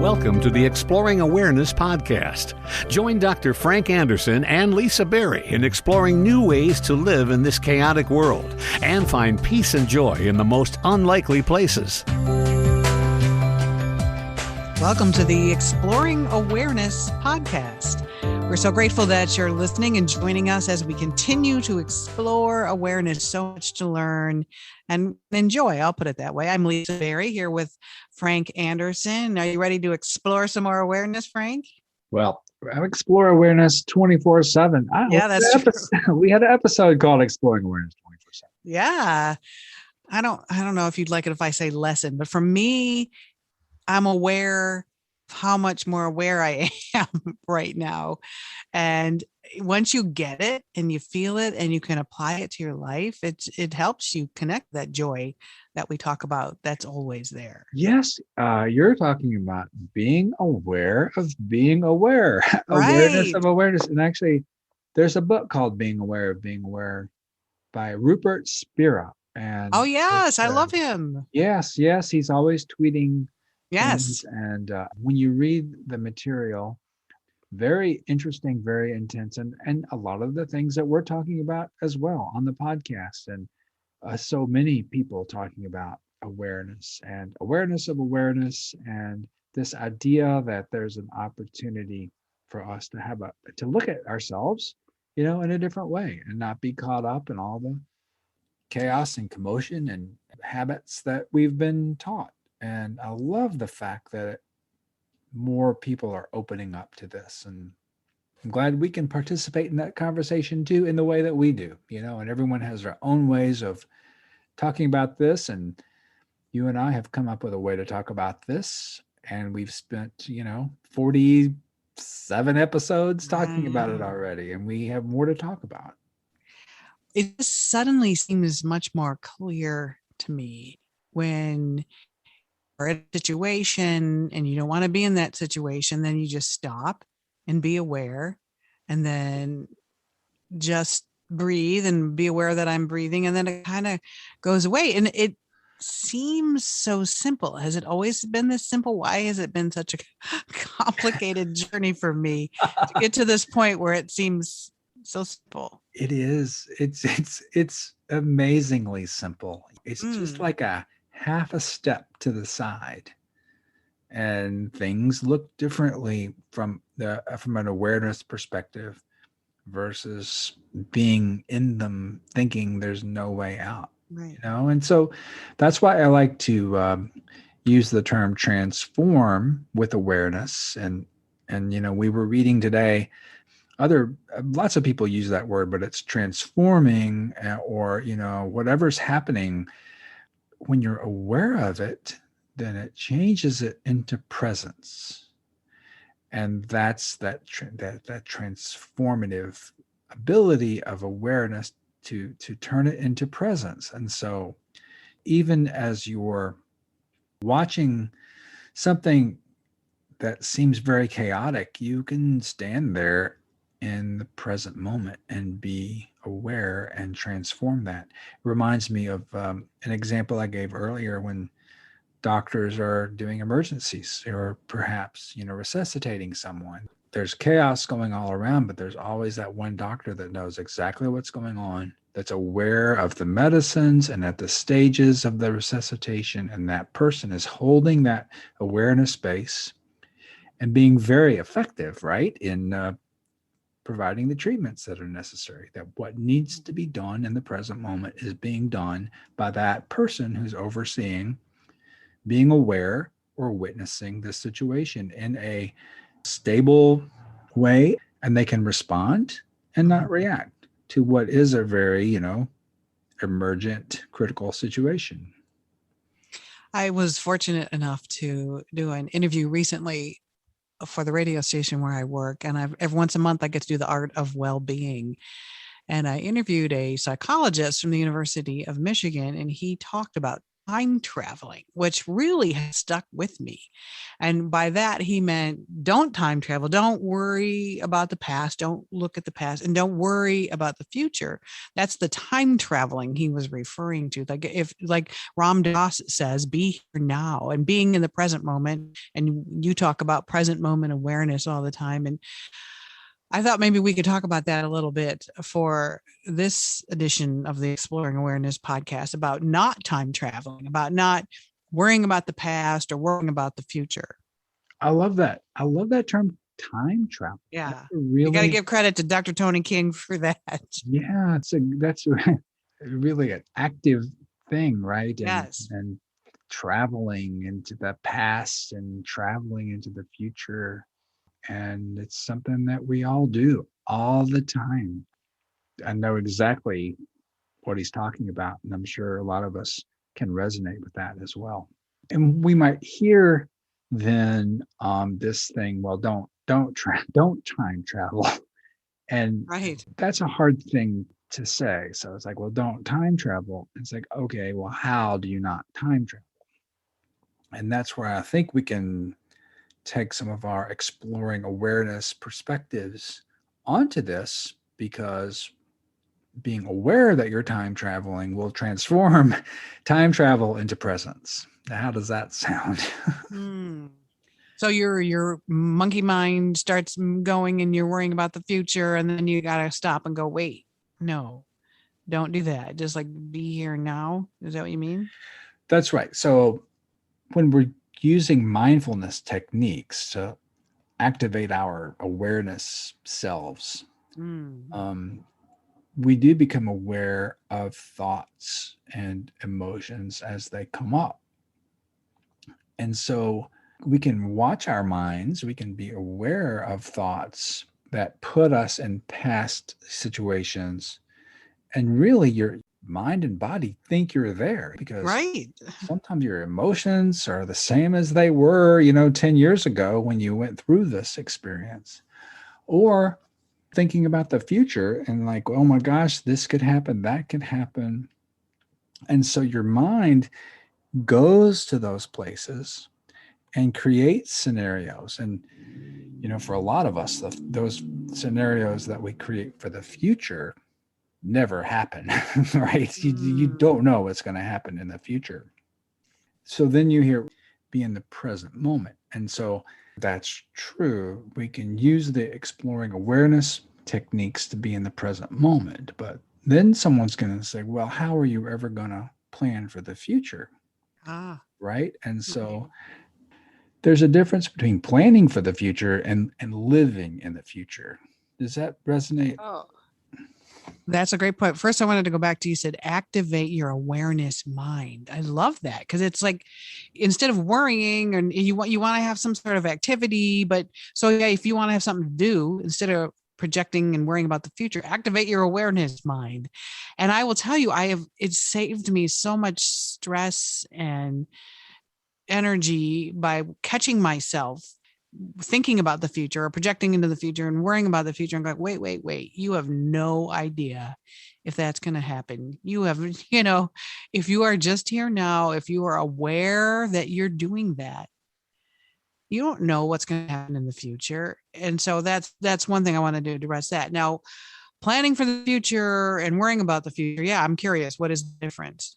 Welcome to the Exploring Awareness podcast. Join Dr. Frank Anderson and Lisa Berry in exploring new ways to live in this chaotic world and find peace and joy in the most unlikely places. Welcome to the Exploring Awareness podcast. We're so grateful that you're listening and joining us as we continue to explore awareness. So much to learn and enjoy. I'll put it that way. I'm Lisa Berry here with Frank Anderson. Are you ready to explore some more awareness, Frank? Well, I explore awareness 24/7. Yeah, that's true. We had an episode called Exploring Awareness 24/7. Yeah. I don't know if you'd like it if I say lesson, but for me, I'm aware of how much more aware I am right now. And once you get it and you feel it and you can apply it to your life, it helps you connect that joy that we talk about. That's always there. Yes, you're talking about being aware of being aware, awareness Right. of awareness. And actually, there's a book called Being Aware of Being Aware by Rupert Spira. And Oh, yes. I love him. yes, he's always tweeting. Yes. And when you read the material, very interesting, very intense, and a lot of the things that we're talking about as well on the podcast. And so many people talking about awareness and awareness of awareness, and this idea that there's an opportunity for us to look at ourselves, in a different way and not be caught up in all the chaos and commotion and habits that we've been taught. And I love the fact that more people are opening up to this. And I'm glad we can participate in that conversation too, in the way that we do, and everyone has their own ways of talking about this. And you and I have come up with a way to talk about this. And we've spent, 47 episodes talking about it already. And we have more to talk about. It just suddenly seems much more clear to me when you're in a situation and you don't want to be in that situation, then you just stop and be aware and then just breathe and be aware that I'm breathing, and then it kind of goes away. And it seems so simple. Has it always been this simple? Why has it been such a complicated journey for me to get to this point where it seems so simple? It is. It's amazingly simple. It's just like a half a step to the side, and things look differently from an awareness perspective versus being in them, thinking there's no way out. Right. And so that's why I like to use the term transform with awareness. And we were reading today. Lots of people use that word, but it's transforming, or whatever's happening. When you're aware of it, then it changes it into presence, and that's that transformative ability of awareness to turn it into presence. And so, even as you're watching something that seems very chaotic, you can stand there in the present moment and be aware and transform that. It reminds me of an example I gave earlier when doctors are doing emergencies or perhaps, resuscitating someone. There's chaos going all around, but there's always that one doctor that knows exactly what's going on, that's aware of the medicines and at the stages of the resuscitation. And that person is holding that awareness space and being very effective, right, in providing the treatments that are necessary, that what needs to be done in the present moment is being done by that person who's overseeing, being aware or witnessing this situation in a stable way, and they can respond and not react to what is a very, emergent, critical situation. I was fortunate enough to do an interview recently for the radio station where I work. And every once a month I get to do the art of well-being. And I interviewed a psychologist from the University of Michigan, and he talked about time traveling, which really has stuck with me. And by that, he meant don't time travel. Don't worry about the past. Don't look at the past, and don't worry about the future. That's the time traveling he was referring to. Like Ram Dass says, be here now, and being in the present moment. And you talk about present moment awareness all the time. And I thought maybe we could talk about that a little bit for this edition of the Exploring Awareness podcast, about not time traveling, about not worrying about the past or worrying about the future. I love that. I love that term, time travel. Yeah. Really, you got to give credit to Dr. Tony King for that. Yeah, that's really an active thing, right? Yes. And traveling into the past and traveling into the future. And it's something that we all do all the time. I know exactly what he's talking about, and I'm sure a lot of us can resonate with that as well. And we might hear then this thing, well, don't time travel. And right. That's a hard thing to say. So it's like, well, don't time travel. It's like, okay, well, how do you not time travel? And that's where I think we can take some of our exploring awareness perspectives onto this, because being aware that you're time traveling will transform time travel into presence. Now, how does that sound? So your monkey mind starts going and you're worrying about the future, and then you got to stop and go, wait, no, don't do that. Just like be here now. Is that what you mean? That's right. So when we're using mindfulness techniques to activate our awareness selves, we do become aware of thoughts and emotions as they come up. And so we can watch our minds, we can be aware of thoughts that put us in past situations. And really, your mind and body think you're there, because sometimes your emotions are the same as they were, 10 years ago when you went through this experience. Or thinking about the future and like, oh my gosh, this could happen, that could happen. And so your mind goes to those places and creates scenarios. And, for a lot of us, those scenarios that we create for the future never happen, right? You don't know what's going to happen in the future. So then you hear, be in the present moment. And so that's true. We can use the exploring awareness techniques to be in the present moment. But then someone's going to say, well, how are you ever going to plan for the future? Right? And so there's a difference between planning for the future and living in the future. Does that resonate? Oh, that's a great point. First, I wanted to go back to, you said activate your awareness mind. I love that, because it's like, instead of worrying, and you want to have some sort of activity, but so yeah, if you want to have something to do, instead of projecting and worrying about the future, activate your awareness mind. And I will tell you, it's saved me so much stress and energy by catching myself thinking about the future or projecting into the future and worrying about the future and going, wait, you have no idea if that's going to happen. You have, if you are just here now, if you are aware that you're doing that, you don't know what's going to happen in the future. And so that's one thing I want to do to address that. Now, planning for the future and worrying about the future. Yeah, I'm curious, what is the difference?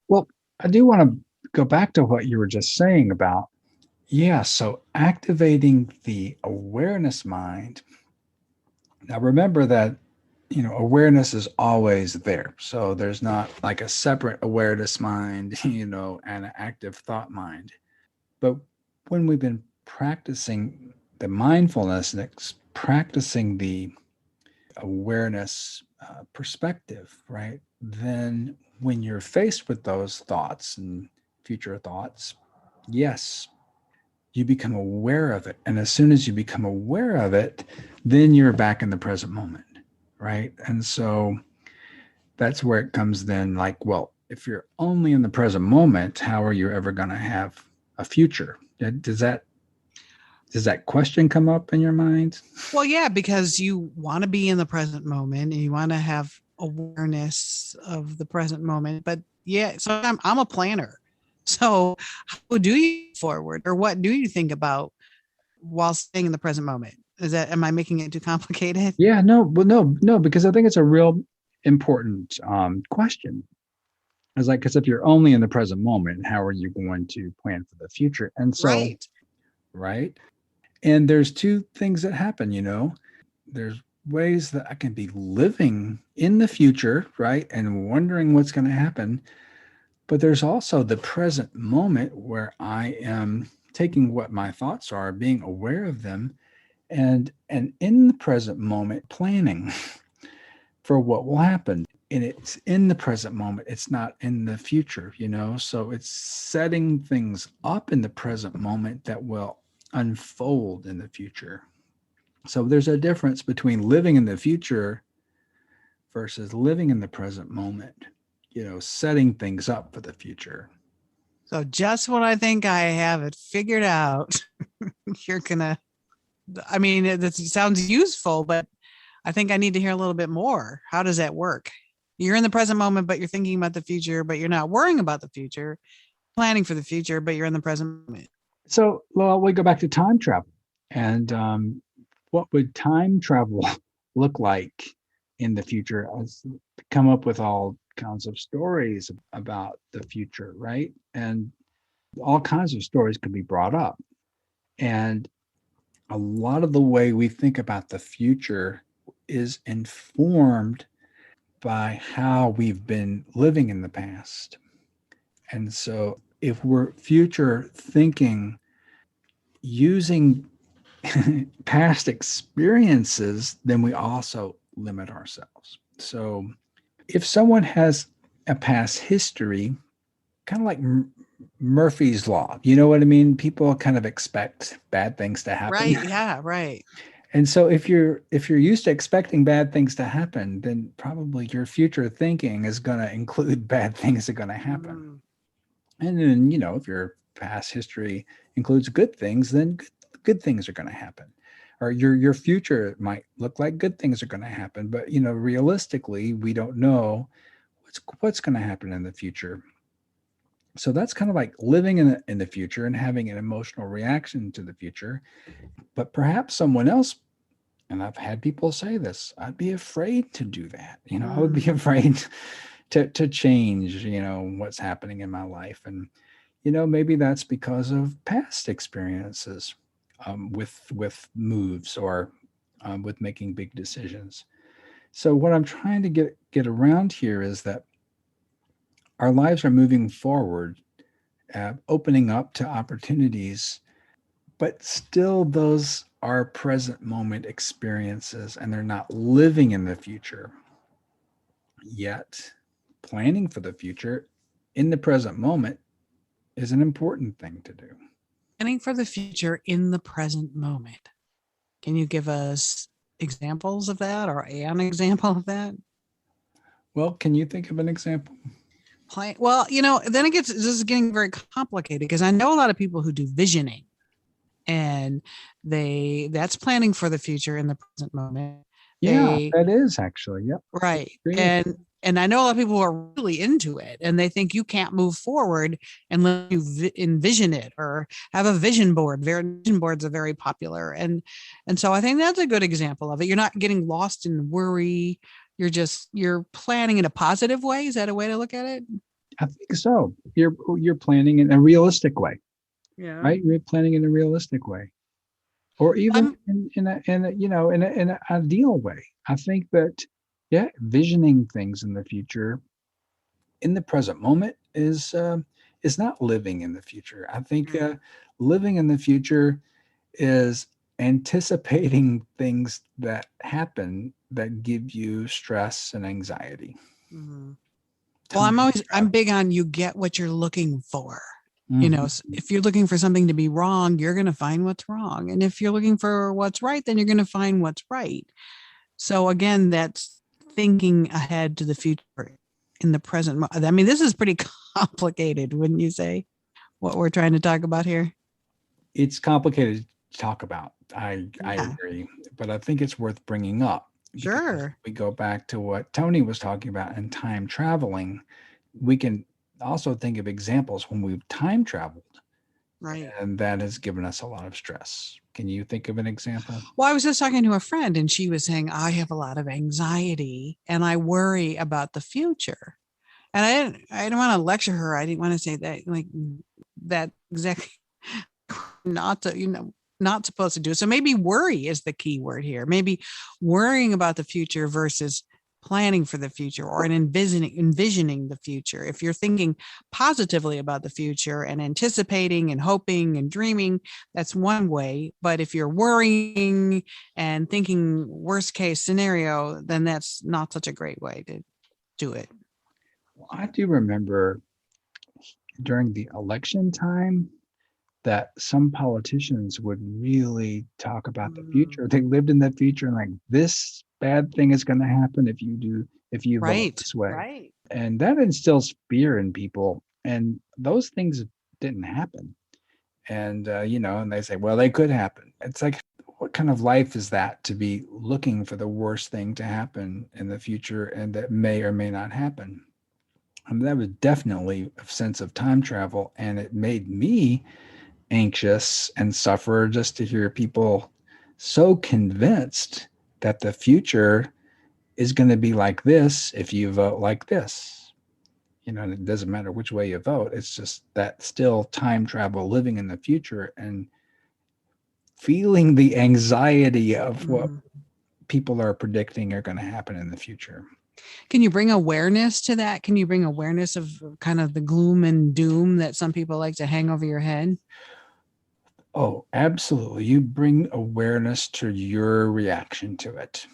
Well, I do want to go back to what you were just saying about, so activating the awareness mind. Now, remember that, awareness is always there. So there's not like a separate awareness mind, and an active thought mind. But when we've been practicing the mindfulness and practicing the awareness perspective, right? Then when you're faced with those thoughts and future thoughts, yes, you become aware of it. And as soon as you become aware of it, then you're back in the present moment, right? And so that's where it comes then, like, well, if you're only in the present moment, how are you ever going to have a future? Does that question come up in your mind? Well, yeah, because you want to be in the present moment and you want to have awareness of the present moment. But yeah, so I'm a planner. So how do you move forward, or what do you think about while staying in the present moment? Am I making it too complicated? Yeah, no, well, no, because I think it's a real important question. It's like, because if you're only in the present moment, how are you going to plan for the future? And so, Right. right. And there's two things that happen, there's ways that I can be living in the future, right? And wondering what's going to happen. But there's also the present moment where I am taking what my thoughts are, being aware of them, and in the present moment planning for what will happen. And it's in the present moment, it's not in the future, so it's setting things up in the present moment that will unfold in the future. So there's a difference between living in the future versus living in the present moment, setting things up for the future. So just when I think I have it figured out, you're gonna, I mean, it sounds useful, but I think I need to hear a little bit more. How does that work? You're in the present moment, but you're thinking about the future, but you're not worrying about the future, planning for the future, but you're in the present moment. So, well, we go back to time travel. And what would time travel look like in the future? I've come up with all kinds of stories about the future, right? And all kinds of stories could be brought up. And a lot of the way we think about the future is informed by how we've been living in the past. And so if we're future thinking using past experiences, then we also limit ourselves. So if someone has a past history, kind of like Murphy's Law, you know what I mean? People kind of expect bad things to happen. Right. Yeah. Right. And so if you're used to expecting bad things to happen, then probably your future thinking is going to include bad things that are going to happen. Mm. And then, if your past history includes good things, then good things are going to happen. Or your future might look like good things are going to happen, but realistically, we don't know what's going to happen in the future. So that's kind of like living in the future and having an emotional reaction to the future. But perhaps someone else, and I've had people say this, I'd be afraid to do that. I would be afraid to change, what's happening in my life. And, maybe that's because of past experiences with moves or with making big decisions. So what I'm trying to get around here is that our lives are moving forward, opening up to opportunities, but still those are present moment experiences and they're not living in the future. Yet planning for the future in the present moment is an important thing to do. Planning for the future in the present moment. Can you give us examples of that, or an example of that? Well, can you think of an example? Well, then this is getting very complicated, because I know a lot of people who do visioning, and that's planning for the future in the present moment. Yeah, that is actually. Yep. Right. And I know a lot of people who are really into it, and they think you can't move forward unless you envision it or have a vision board. Vision boards are very popular. And so I think that's a good example of it. You're not getting lost in worry. You're planning in a positive way. Is that a way to look at it? I think so. You're planning in a realistic way. Yeah. Right? You're planning in a realistic way. Or even in an ideal way. I think that, yeah, visioning things in the future in the present moment is not living in the future. I think living in the future is anticipating things that happen that give you stress and anxiety. Mm-hmm. Well, I'm big on, you get what you're looking for. Mm-hmm. If you're looking for something to be wrong, you're going to find what's wrong. And if you're looking for what's right, then you're going to find what's right. So again, that's thinking ahead to the future in the present. I mean, this is pretty complicated, wouldn't you say, what we're trying to talk about here? It's complicated to talk about. I agree, but I think it's worth bringing up. Sure. We go back to what Tony was talking about in time traveling. We can also think of examples when we've time traveled, Right. and that has given us a lot of stress. Can you think of an example? Well, I was just talking to a friend and she was saying, I have a lot of anxiety and I worry about the future. And I didn't want to lecture her. I didn't want to say that like that exactly not to, not supposed to do. So maybe worry is the key word here. Maybe worrying about the future versus planning for the future or envisioning the future. If you're thinking positively about the future and anticipating and hoping and dreaming, that's one way. But if you're worrying and thinking worst case scenario, then that's not such a great way to do it. Well, I do remember during the election time that some politicians would really talk about the future. They lived in that future and like this bad thing is going to happen if you vote Right. this way. Right. And that instills fear in people. And those things didn't happen. And and they say, well, they could happen. It's like, what kind of life is that to be looking for the worst thing to happen in the future and that may or may not happen? I mean, that was definitely a sense of time travel, and it made me anxious and suffer just to hear people so convinced that the future is going to be like this if you vote like this. And it doesn't matter which way you vote. It's just that still time travel, living in the future and feeling the anxiety of what people are predicting are going to happen in the future. Can you bring awareness to that? Can you bring awareness of kind of the gloom and doom that some people like to hang over your head? Oh, absolutely. You bring awareness to your reaction to it.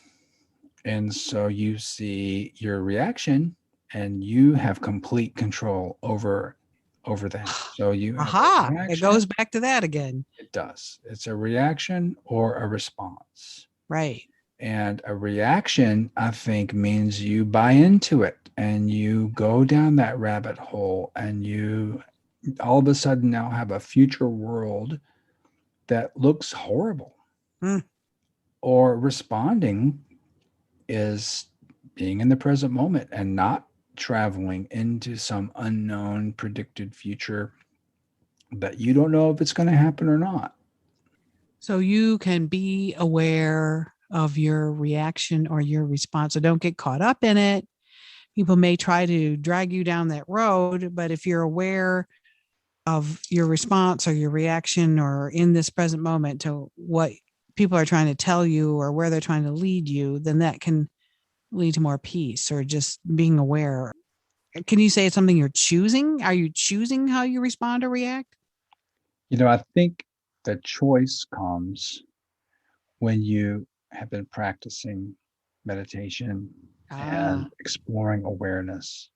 And so you see your reaction and you have complete control over that. So you have a Aha, it reaction. goes back to that again. It does. It's a reaction or a response. Right. And a reaction, I think, means you buy into it and you go down that rabbit hole and you all of a sudden now have a future world that looks horrible. Or responding is being in the present moment and not traveling into some unknown predicted future that you don't know if it's going to happen or not. So you can be aware of your reaction or your response. So don't get caught up in it. People may try to drag you down that road, but if you're aware of your response or your reaction or in this present moment to what people are trying to tell you or where they're trying to lead you, then that can lead to more peace or just being aware. Can you say it's something you're choosing? Are you choosing how you respond or react? I think the choice comes when you have been practicing meditation and exploring awareness.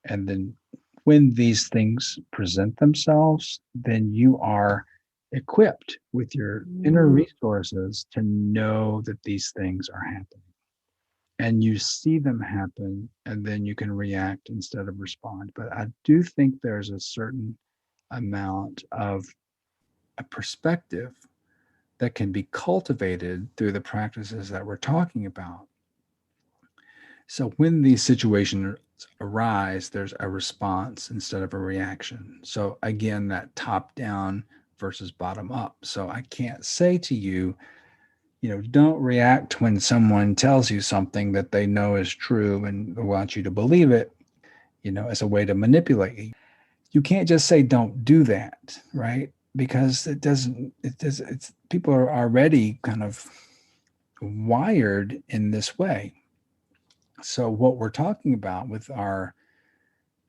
And then when these things present themselves, then you are equipped with your inner resources to know that these things are happening. And you see them happen, and then you can react instead of respond. But I do think there's a certain amount of a perspective that can be cultivated through the practices that we're talking about. So when these situations arise, there's a response instead of a reaction. So again, that top down versus bottom up. So I can't say to you, don't react when someone tells you something that they know is true and want you to believe it, as a way to manipulate you. You can't just say, don't do that, right? Because it's people are already kind of wired in this way. So what we're talking about with our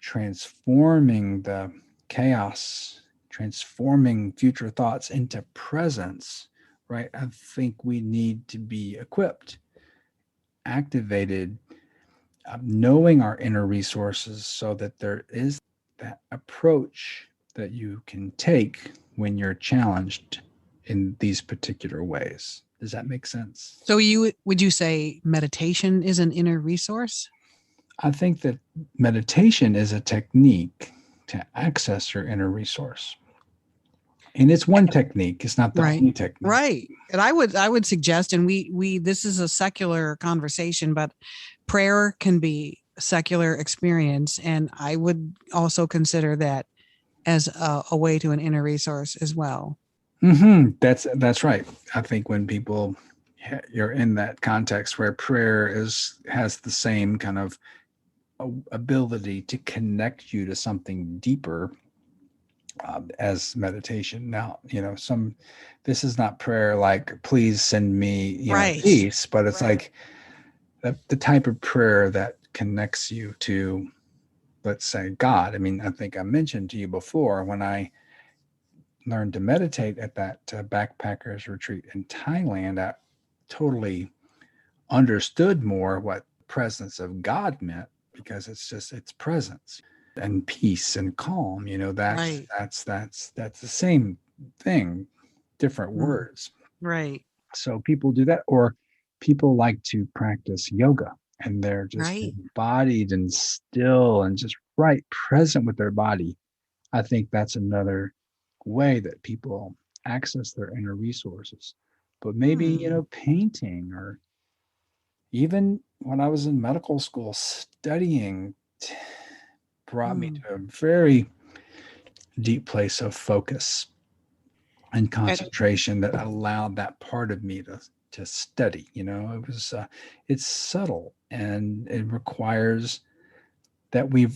transforming the chaos, transforming future thoughts into presence, right? I think we need to be equipped, activated, knowing our inner resources so that there is that approach that you can take when you're challenged in these particular ways. Does that make sense? So would you say meditation is an inner resource? I think that meditation is a technique to access your inner resource. And it's one technique. It's not the only technique. Right. And I would suggest, and we this is a secular conversation, but prayer can be secular experience. And I would also consider that as a way to an inner resource as well. That's right. I think when people you're in that context where prayer has the same kind of ability to connect you to something deeper as meditation. Now, this is not prayer like please send me Right. peace, but it's like the type of prayer that connects you to, let's say, God. I mean, I think I mentioned to you before when I learned to meditate at that backpackers retreat in Thailand, I totally understood more what presence of God meant, because it's presence and peace and calm. Right. That's the same thing, different words. Right. So people do that, or people like to practice yoga and they're just Right. embodied and still and just right present with their body. I think that's another way that people access their inner resources. But maybe, painting, or even when I was in medical school, studying brought me to a very deep place of focus and concentration that allowed that part of me to study. It was it's subtle, and it requires that we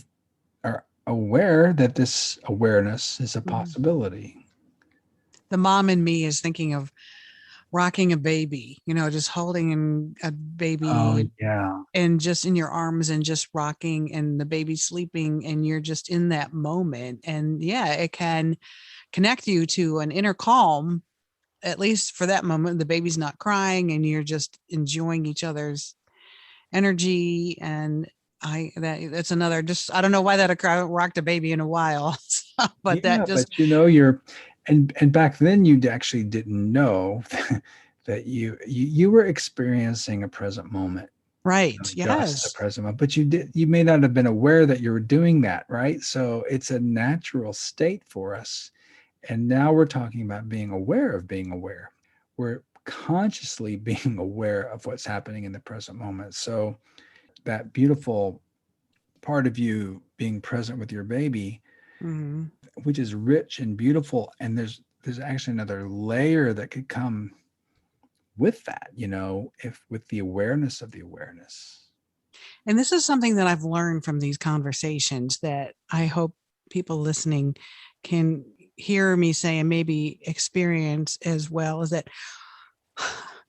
are aware that this awareness is a possibility. The mom in me is thinking of rocking a baby, just holding a baby Yeah. and just in your arms and just rocking, and the baby sleeping, and you're just in that moment. And yeah, it can connect you to an inner calm, at least for that moment. The baby's not crying and you're just enjoying each other's energy. And that's another, just, I don't know why that occurred. I haven't rocked a baby in a while, but that just, but you're and back then you actually didn't know that you were experiencing a present moment. right. Just the Yes. present moment, but you may not have been aware that you were doing that, right? So it's a natural state for us. And now we're talking about being aware of being aware. We're consciously being aware of what's happening in the present moment. So that beautiful part of you being present with your baby, which is rich and beautiful, and there's actually another layer that could come with that, if with the awareness of the awareness. And this is something that I've learned from these conversations that I hope people listening can hear me say and maybe experience as well, is that,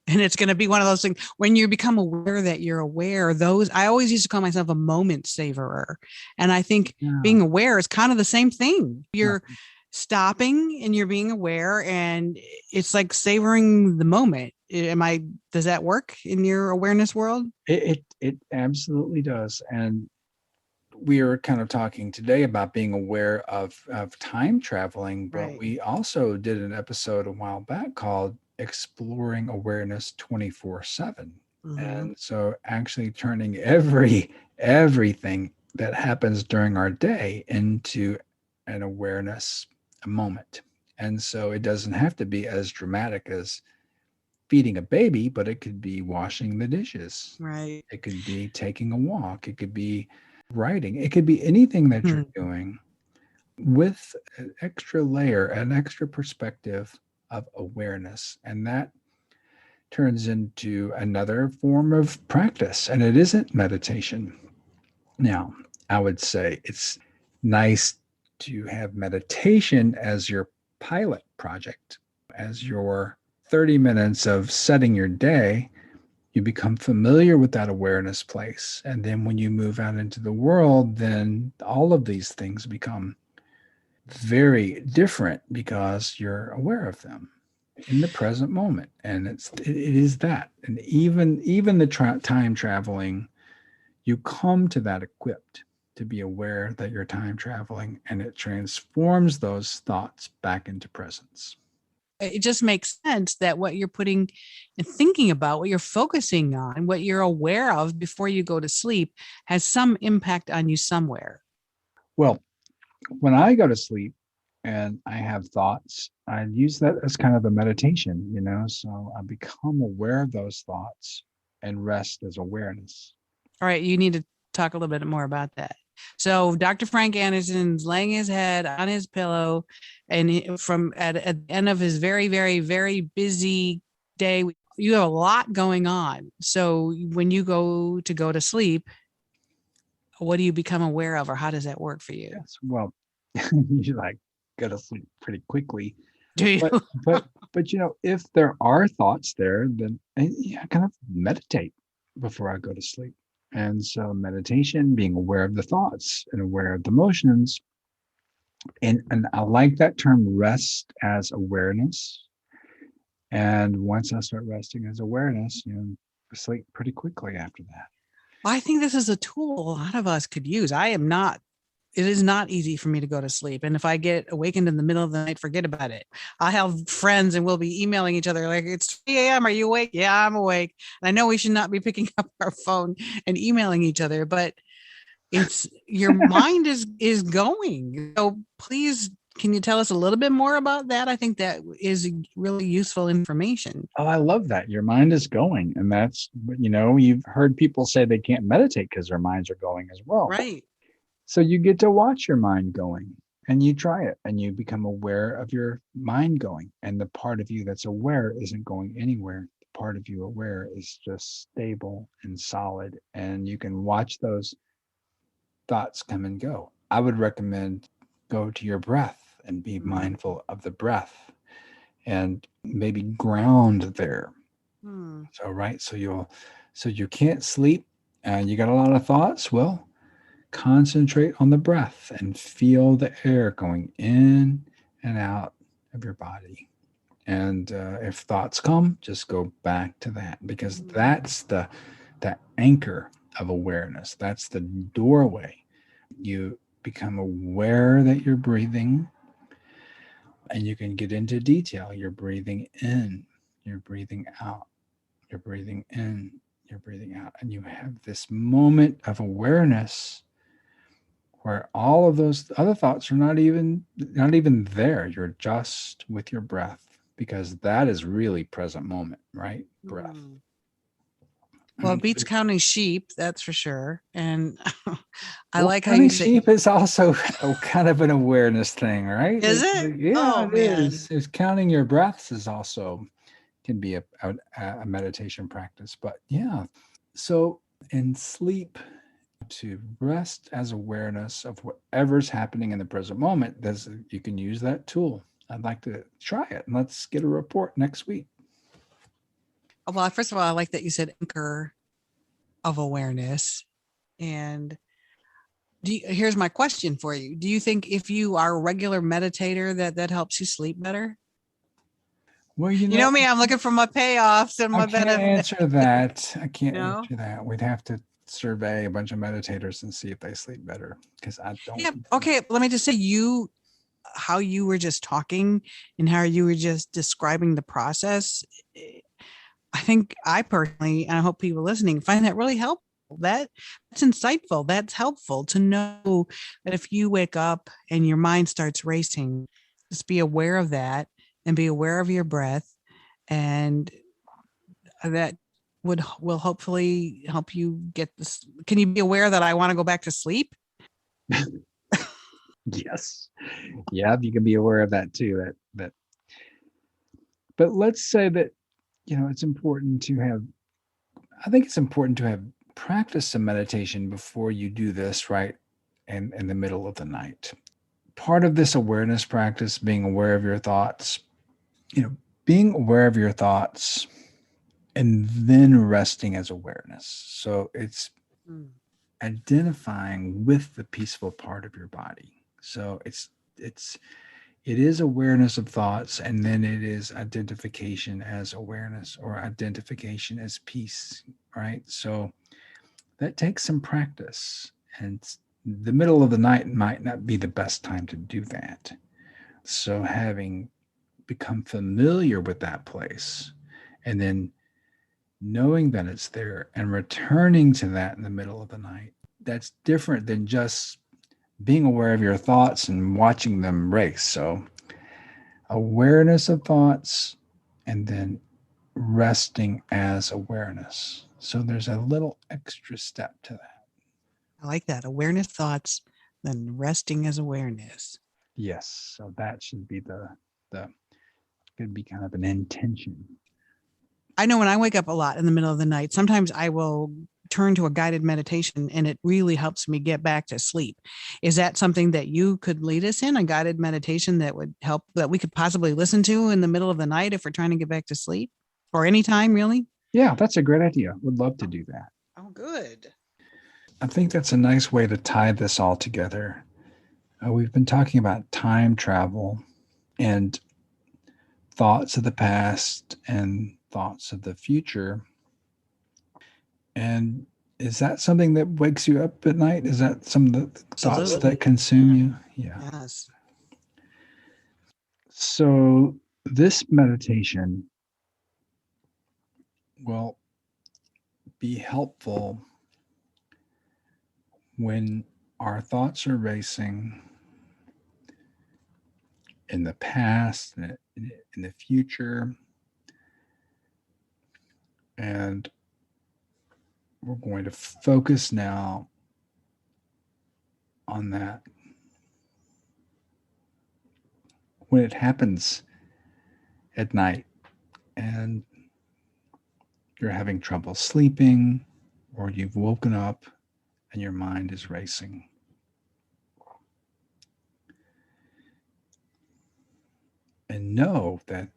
and it's going to be one of those things when you become aware that you're aware. I always used to call myself a moment savorer. And I think being aware is kind of the same thing. You're stopping and you're being aware, and it's like savoring the moment. Does that work in your awareness world? It absolutely does. And we are kind of talking today about being aware of time traveling, but Right. we also did an episode a while back called Exploring Awareness 24/7. And so actually turning everything that happens during our day into an awareness, a moment. And so it doesn't have to be as dramatic as feeding a baby, but it could be washing the dishes. Right. It could be taking a walk. It could be writing. It could be anything that you're doing with an extra layer, an extra perspective of awareness. And that turns into another form of practice. And it isn't meditation. Now, I would say it's nice to have meditation as your pilot project, as your 30 minutes of setting your day. You become familiar with that awareness place. And then when you move out into the world, then all of these things become very different because you're aware of them in the present moment. And it is that. And even the time traveling, you come to that equipped to be aware that you're time traveling, and it transforms those thoughts back into presence. It just makes sense that what you're putting and thinking about, what you're focusing on, what you're aware of before you go to sleep has some impact on you somewhere. Well, when I go to sleep and I have thoughts, I use that as kind of a meditation, so I become aware of those thoughts, and rest as awareness. All right. You need to talk a little bit more about that. So Dr. Frank Anderson's laying his head on his pillow, and at the end of his very, very, very busy day, you have a lot going on. So when you go to sleep, what do you become aware of, or how does that work for you? Yes. Well, you like go to sleep pretty quickly. Do you? But if there are thoughts there, then I kind of meditate before I go to sleep. And so meditation, being aware of the thoughts and aware of the emotions. And I like that term, rest as awareness. And once I start resting as awareness, I sleep pretty quickly after that. I think this is a tool a lot of us could use. It is not easy for me to go to sleep. And if I get awakened in the middle of the night, forget about it. I have friends and we'll be emailing each other like, it's 3 a.m. Are you awake? Yeah, I'm awake. And I know we should not be picking up our phone and emailing each other, but it's your mind is going. So please, can you tell us a little bit more about that? I think that is really useful information. Oh, I love that. Your mind is going. And that's, you've heard people say they can't meditate because their minds are going as well. Right. So you get to watch your mind going, and you try it, and you become aware of your mind going. And the part of you that's aware isn't going anywhere. The part of you aware is just stable and solid. And you can watch those thoughts come and go. I would recommend go to your breath and be mindful of the breath and maybe ground there. So you can't sleep and you got a lot of thoughts. Well, concentrate on the breath and feel the air going in and out of your body. And if thoughts come, just go back to that, because that's the anchor of awareness. That's the doorway. You become aware that you're breathing, and you can get into detail. You're breathing in, you're breathing out, you're breathing in, you're breathing out. And you have this moment of awareness where all of those other thoughts are not even there. You're just with your breath, because that is really present moment, right? Breath. Well, it beats counting sheep, that's for sure. And I Well, like how you say sheep is also kind of an awareness thing, right? Is it? Yeah, Oh, it man. is. It's counting your breaths is also can be a meditation practice. But yeah, so in sleep, to rest as awareness of whatever's happening in the present moment, you can use that tool. I'd like to try it, and let's get a report next week. Well, first of all, I like that you said anchor of awareness. And here's my question for you. Do you think if you are a regular meditator that helps you sleep better? Well, you know me, I'm looking for my payoffs and my benefits. I can't answer that. We'd have to survey a bunch of meditators and see if they sleep better, because I don't. Yeah. Okay. Let me just say how you were just talking and how you were just describing the process. I think I personally, and I hope people listening, find that really helpful. That's insightful. That's helpful to know that if you wake up and your mind starts racing, just be aware of that and be aware of your breath. And that will hopefully help you get this. Can you be aware that I want to go back to sleep? Yes. Yeah, you can be aware of that too. But let's say that, it's important to have, I think it's important to have practiced some meditation before you do this, right? In the middle of the night. Part of this awareness practice, being aware of your thoughts, being aware of your thoughts and then resting as awareness. So it's identifying with the peaceful part of your body. So it is awareness of thoughts, and then it is identification as awareness, or identification as peace, right? So that takes some practice, and the middle of the night might not be the best time to do that. So having become familiar with that place, and then knowing that it's there and returning to that in the middle of the night, that's different than just being aware of your thoughts and watching them race. So awareness of thoughts and then resting as awareness. So there's a little extra step to that. I like that. Awareness thoughts, then resting as awareness. Yes. So that should be the could be kind of an intention. I know when I wake up a lot in the middle of the night, sometimes I will turn to a guided meditation and it really helps me get back to sleep. Is that something that you could lead us in, a guided meditation that would help, that we could possibly listen to in the middle of the night if we're trying to get back to sleep, or anytime really? Yeah, that's a great idea. Would love to do that. Oh, good. I think that's a nice way to tie this all together. We've been talking about time travel and thoughts of the past and thoughts of the future. And is that something that wakes you up at night? Is that some of the thoughts Absolutely. that consume you? Yeah. Yes. So this meditation will be helpful when our thoughts are racing in the past and in the future. And we're going to focus now on that. When it happens at night and you're having trouble sleeping, or you've woken up and your mind is racing. And know that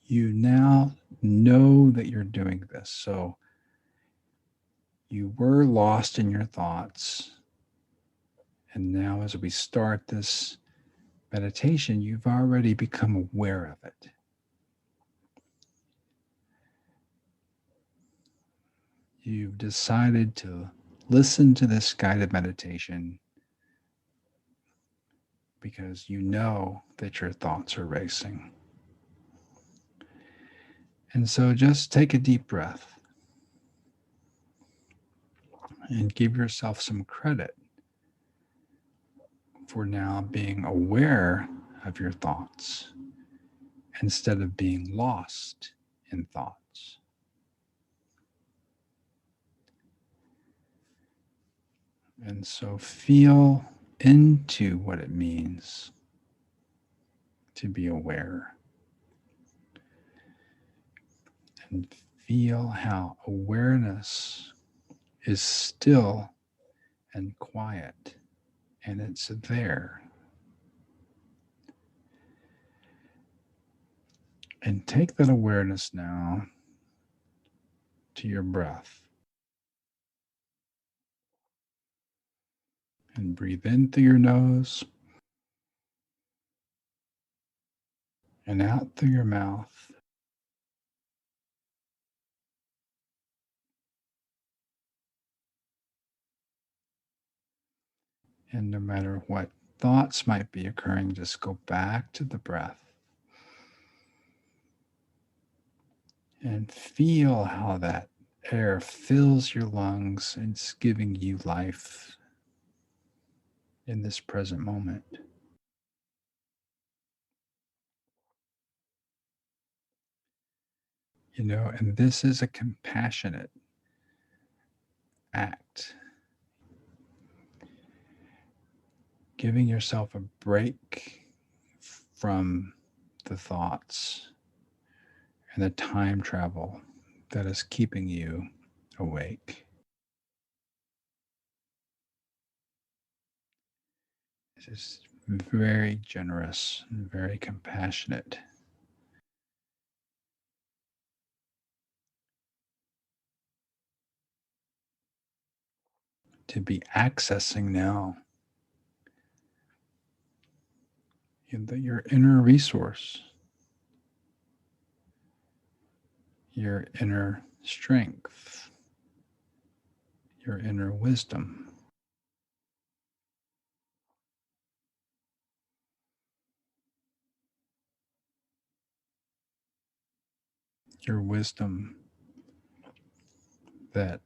you now know that you're doing this. So you were lost in your thoughts. And now, as we start this meditation, you've already become aware of it. You've decided to listen to this guided meditation because you know that your thoughts are racing. And so just take a deep breath and give yourself some credit for now being aware of your thoughts instead of being lost in thoughts. And so feel into what it means to be aware, and feel how awareness is still and quiet, and it's there. And take that awareness now to your breath. And breathe in through your nose and out through your mouth. And no matter what thoughts might be occurring, just go back to the breath and feel how that air fills your lungs and it's giving you life in this present moment. You know, and this is a compassionate act, giving yourself a break from the thoughts and the time travel that is keeping you awake. It is very generous and very compassionate to be accessing now your inner resource, your inner strength, your inner wisdom. Your wisdom that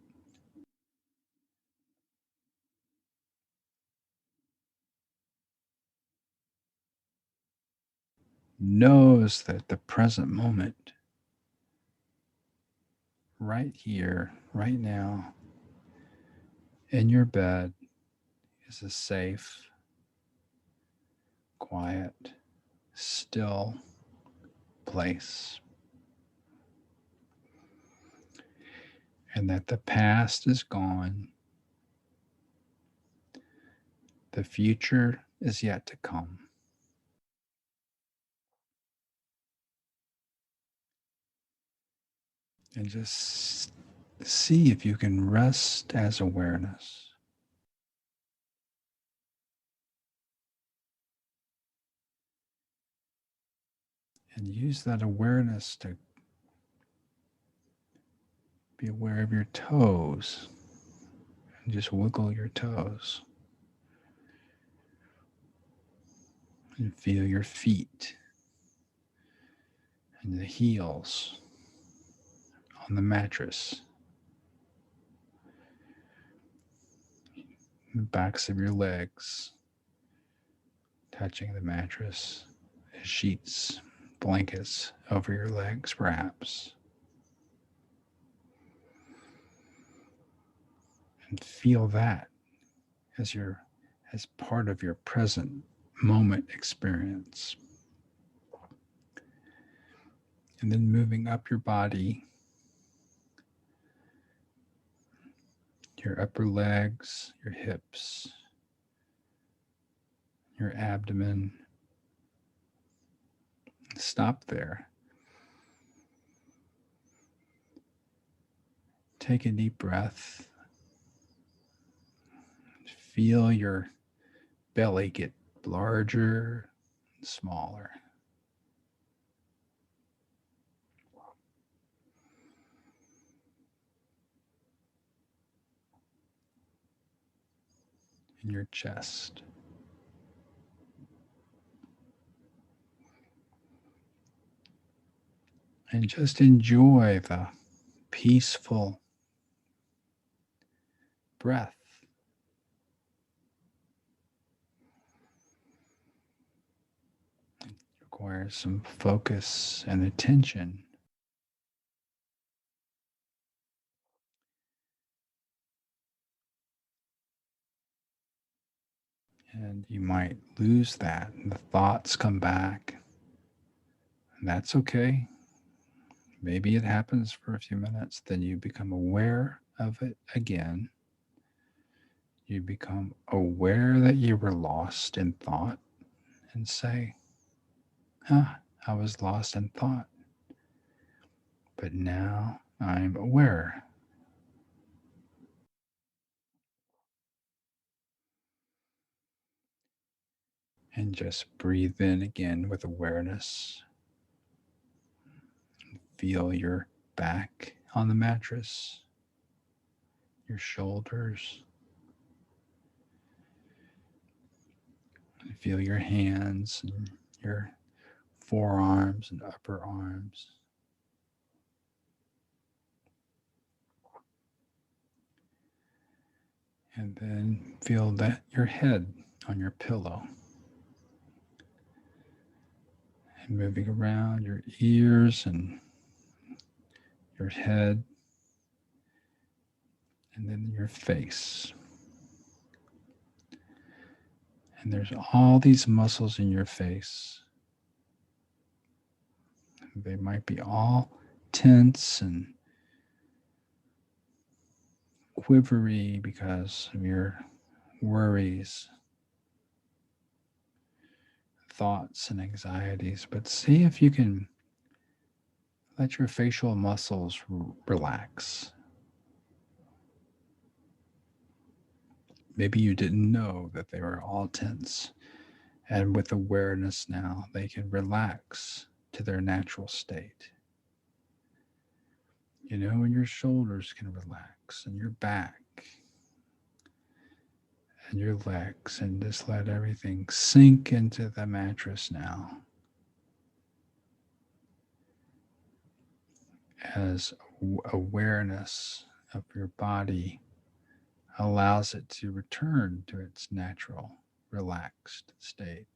knows that the present moment right here, right now, in your bed is a safe, quiet, still place. And that the past is gone, the future is yet to come. And just see if you can rest as awareness. And use that awareness to be aware of your toes. And just wiggle your toes. And feel your feet and the heels on the mattress. The backs of your legs touching the mattress, sheets, blankets over your legs, perhaps. And feel that as part of your present moment experience. And then moving up your body, your upper legs, your hips, your abdomen. Stop there. Take a deep breath. Feel your belly get larger and smaller. In your chest. And just enjoy the peaceful breath. It requires some focus and attention. And you might lose that, and the thoughts come back. And that's okay. Maybe it happens for a few minutes, then you become aware of it again. You become aware that you were lost in thought and say, I was lost in thought. But now I'm aware. And just breathe in again with awareness. Feel your back on the mattress, your shoulders. Feel your hands and your forearms and upper arms. And then feel that your head on your pillow. And moving around your ears and your head. And then your face. And there's all these muscles in your face. They might be all tense and quivery because of your worries, thoughts, and anxieties. But see if you can let your facial muscles relax. Maybe you didn't know that they were all tense. And with awareness now, they can relax to their natural state. You know, and your shoulders can relax, and your back, and your legs, and just let everything sink into the mattress now. As awareness of your body allows it to return to its natural, relaxed state.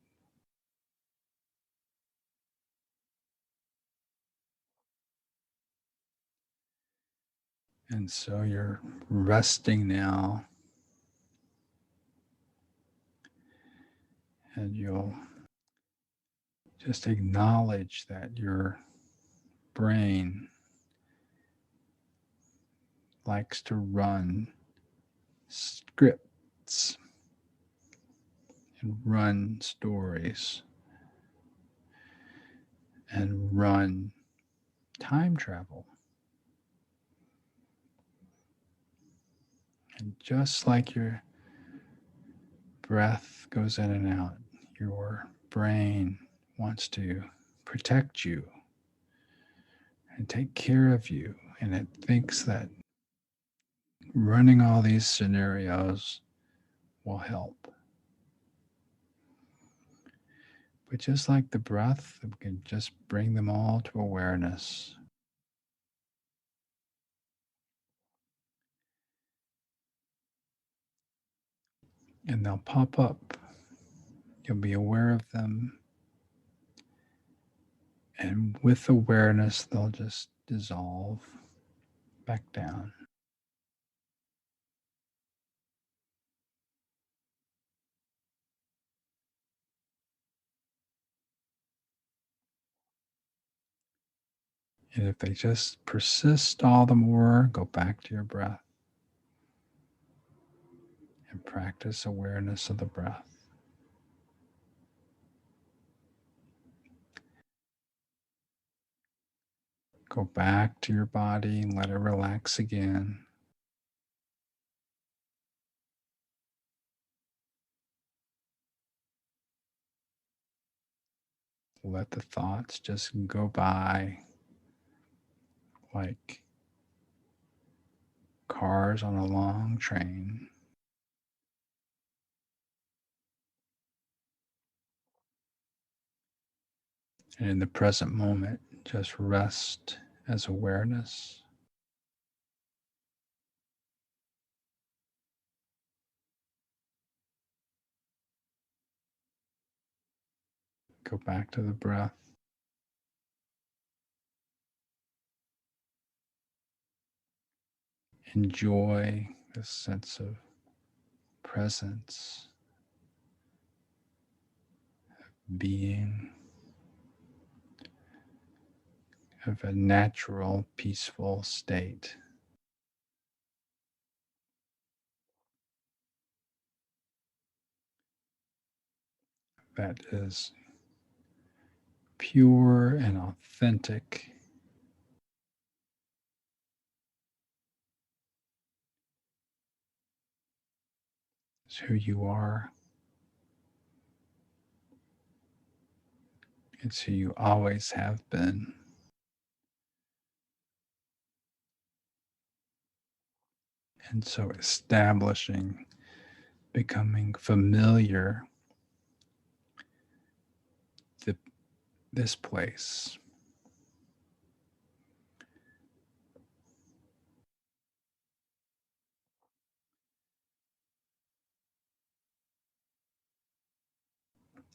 And so you're resting now, and you'll just acknowledge that your brain likes to run scripts and run stories and run time travel. And just like your breath goes in and out, your brain wants to protect you and take care of you. And it thinks that running all these scenarios will help. But just like the breath, we can just bring them all to awareness. And they'll pop up. You'll be aware of them. And with awareness, they'll just dissolve back down. And if they just persist all the more, go back to your breath and practice awareness of the breath. Go back to your body and let it relax again. Let the thoughts just go by like cars on a long train. And in the present moment, just rest as awareness. Go back to the breath. Enjoy this sense of presence, being, of a natural, peaceful state. That is pure and authentic. It's who you are. It's who you always have been. And so establishing, becoming familiar with this place.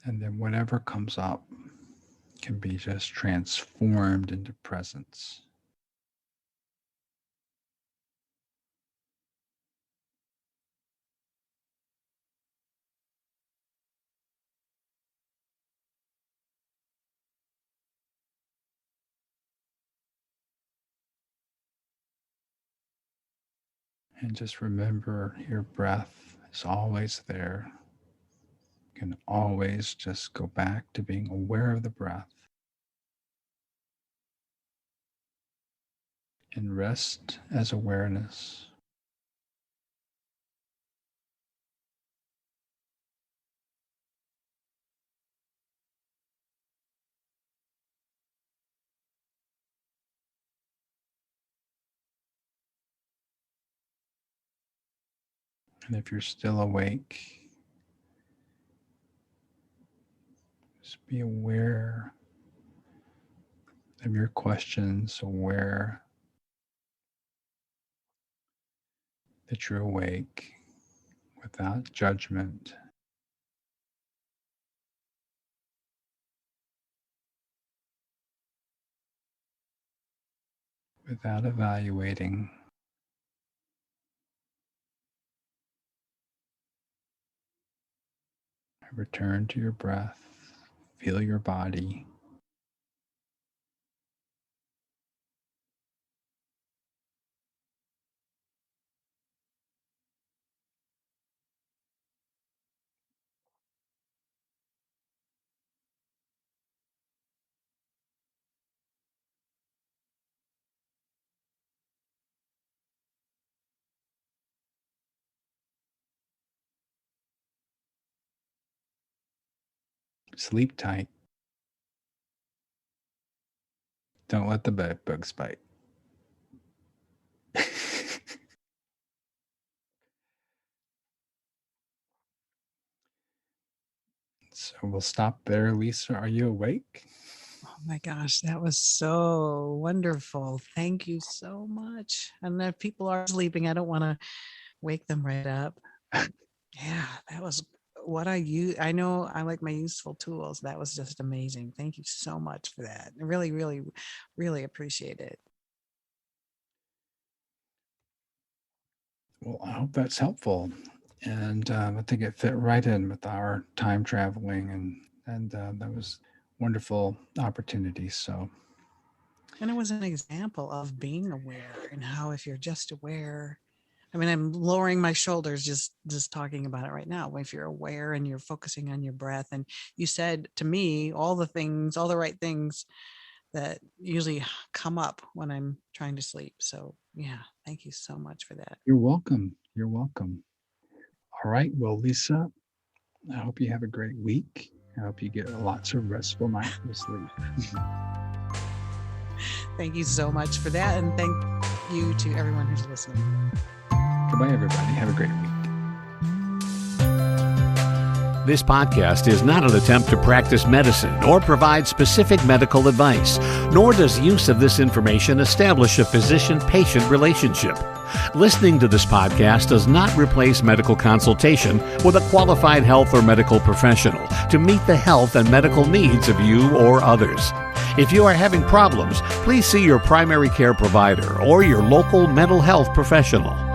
And then whatever comes up can be just transformed into presence. And just remember your breath is always there. You can always just go back to being aware of the breath and rest as awareness. And if you're still awake, just be aware of your questions, aware that you're awake without judgment, without evaluating. Return to your breath. Feel your body. Sleep tight. Don't let the bed bugs bite. So we'll stop there. Lisa, are you awake? Oh my gosh, that was so wonderful. Thank you so much. And if people are sleeping, I don't want to wake them right up. Yeah, that was what I use. I know I like my useful tools. That was just amazing. Thank you so much for that. I really, really, really appreciate it. Well, I hope that's helpful. And I think it fit right in with our time traveling, and that was wonderful opportunity. So And it was an example of being aware and how if you're just aware, I mean, I'm lowering my shoulders just talking about it right now. If you're aware and you're focusing on your breath, and you said to me all the things, all the right things that usually come up when I'm trying to sleep. So yeah, thank you so much for that. you're welcome. You're welcome. All right. Well, Lisa, I hope you have a great week. I hope you get lots of restful nightful sleep. Thank you so much for that. And thank you to everyone who's listening. Goodbye, everybody. Have a great week. This podcast is not an attempt to practice medicine or provide specific medical advice, nor does use of this information establish a physician-patient relationship. Listening to this podcast does not replace medical consultation with a qualified health or medical professional to meet the health and medical needs of you or others. If you are having problems, please see your primary care provider or your local mental health professional.